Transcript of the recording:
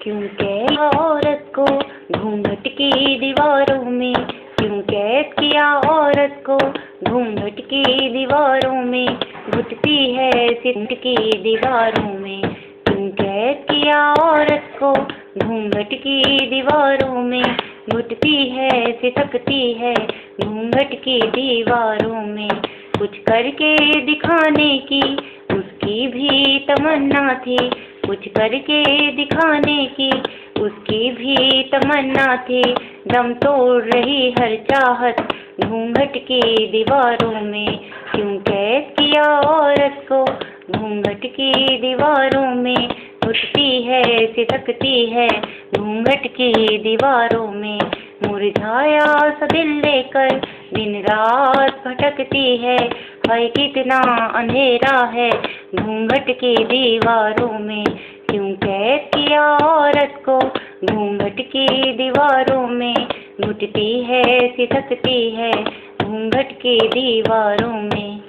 क्यों कैद औरत को घूंघट की दीवारों में, क्यों कैद किया औरत को घूंघट की दीवारों में, घुटती है सिमट की दीवारों में। क्यों कैद किया औरत को घूंघट की दीवारों में, घुटती है सिसकती है घूंघट की दीवारों में। कुछ करके दिखाने की उसकी भी तमन्ना थी, कुछ करके दिखाने की उसकी भी तमन्ना थी। दम तोड़ रही हर चाहत घूंघट की दीवारों में। क्यों कैद किया औरत को घूंघट की दीवारों में, उठती है सिसकती है घूंघट की दीवारों में। मुरझाया सा दिल लेकर दिन रात भटकती है, हाय कितना अंधेरा है घूंघट की दीवारों में। क्यों कैद किया औरत को घूंघट की दीवारों में, घुटती है सिसकती है घूंघट की दीवारों में।